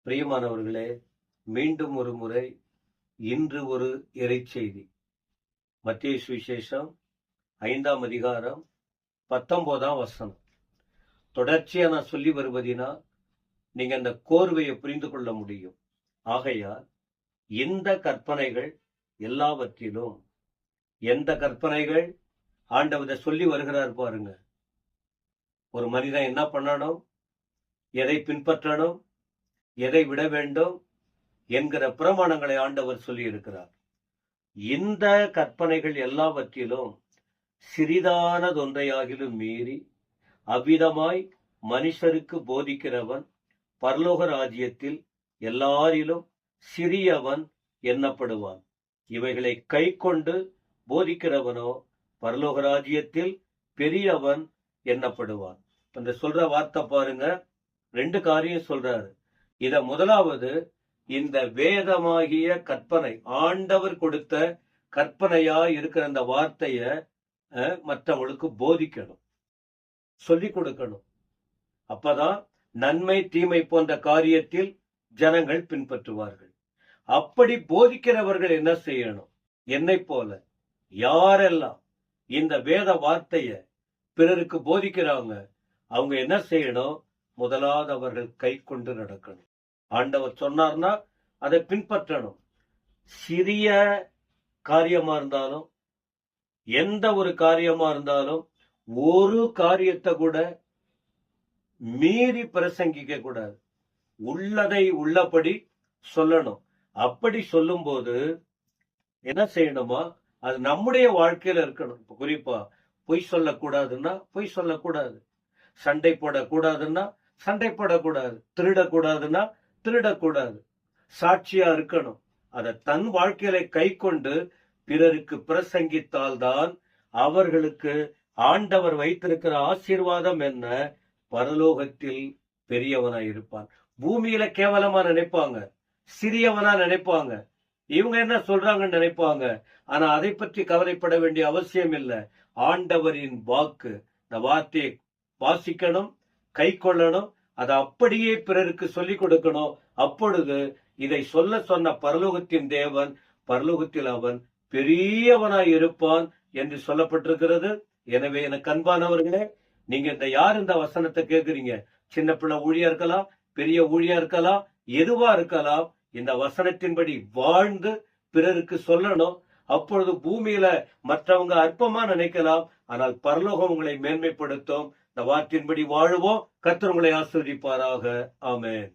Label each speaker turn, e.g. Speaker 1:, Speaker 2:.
Speaker 1: பிரியமானவர்களே, மீண்டும் ஒரு முறை இன்று ஒரு இறைச்செய்தி. மத்தேயு சுவிசேஷம் 5ஆம் அதிகாரம் 19ஆம் வசனம். தொடர்ச்சியா நான் சொல்லி வருவதினா நீங்க அந்த கோர்வையை புரிந்து கொள்ள முடியும். ஆகையால் இந்த கற்பனைகள் எல்லாவற்றிலும் எந்த கற்பனைகள் ஆண்டவர் சொல்லி வருகிறார் பாருங்க. ஒரு மனிதன் என்ன பண்ணணும், எதை பின்பற்றணும், எதை விட வேண்டும் என்கிற பிரமாணங்களை ஆண்டவர் சொல்லி இருக்கிறார். இந்த கற்பனைகள் எல்லாவற்றிலும் சிறிதானதொன்றையாகிலும் மீறி அவ்விதமாய் மனுஷருக்கு போதிக்கிறவன் பரலோக ராஜ்யத்தில் எல்லாரிலும் சிறியவன் எண்ணப்படுவான். இவைகளை கை கொண்டு போதிக்கிறவனோ பரலோக ராஜ்யத்தில் பெரியவன் எண்ணப்படுவான். இந்த சொல்ற வார்த்தை பாருங்க, 2 காரியம் சொல்றாரு. இத முதலாவது, இந்த வேதமாகிய கற்பனை, ஆண்டவர் கொடுத்த கற்பனையா இருக்கிற அந்த வார்த்தைய மற்றவங்களுக்கு போதிக்கணும், சொல்லிக் கொடுக்கணும். அப்பதான் நன்மை தீமை போன்ற காரியத்தில் ஜனங்கள் பின்பற்றுவார்கள். அப்படி போதிக்கிறவர்கள் என்ன செய்யணும்? என்னை போல யாரெல்லாம் இந்த வேத வார்த்தைய பிறருக்கு போதிக்கிறாங்க, அவங்க என்ன செய்யணும்? முதலாவது அவர்கள் கை கொண்டு நடக்கணும். ஆண்டவர் சொன்னார்னா அதை பின்பற்றணும். சிறிய காரியமா இருந்தாலும், எந்த ஒரு காரியமா இருந்தாலும், ஒரு காரியத்தை கூட மீறி பிரசங்கிக்க கூடாது. உள்ளதை உள்ளபடி சொல்லணும். அப்படி சொல்லும் போது என்ன செய்யணுமா, அது நம்முடைய வாழ்க்கையில இருக்கணும். இப்ப குறிப்பா பொய் சொல்லக்கூடாதுன்னா பொய் சொல்லக்கூடாது, சண்டை போடக்கூடாதுன்னா சண்டை போடக்கூடாது, திருடக்கூடாதுன்னா திருடக்கூடாது, சாட்சியா இருக்கணும். அதை தன் வாழ்க்கையில கை கொண்டு பிறருக்கு பிரசங்கித்தால்தான் அவர்களுக்கு ஆண்டவர் வைத்திருக்கிற ஆசீர்வாதம் என்ன? பரலோகத்தில் பெரியவனா இருப்பான். பூமியில கேவலமா நினைப்பாங்க, சிறியவனா நினைப்பாங்க, இவங்க என்ன சொல்றாங்கன்னு நினைப்பாங்க. ஆனா அதை பற்றி கவலைப்பட வேண்டிய அவசியம் இல்லை. ஆண்டவரின் வாக்கு, இந்த வார்த்தையை வாசிக்கணும், கை கொள்ளணும், அதை அப்படியே பிறருக்கு சொல்லிக் கொடுக்கணும். அப்பொழுது இதை சொல்ல சொன்ன பரலோகத்தின் தேவன் பரலோகத்தில் அவன் பெரியவனாய் இருப்பான் என்று சொல்லப்பட்டிருக்கிறது. எனவே எனக்கு அன்பானவர்களே, நீங்க யார் இந்த வசனத்தை கேட்கிறீங்க? சின்ன பிள்ளை ஊழியா இருக்கலாம், பெரிய ஊழியா இருக்கலாம், எதுவா இருக்கலாம். இந்த வசனத்தின்படி வாழ்ந்து பிறருக்கு சொல்லணும். அப்பொழுது பூமியில மற்றவங்க அற்பமா நினைக்கலாம், ஆனால் பரலோகம் உங்களை மேன்மைப்படுத்தும். இந்த வார்த்தையின்படி வாழுவோம். கர்த்தர் உங்களை ஆசீர்வதிப்பாராக. ஆமென்.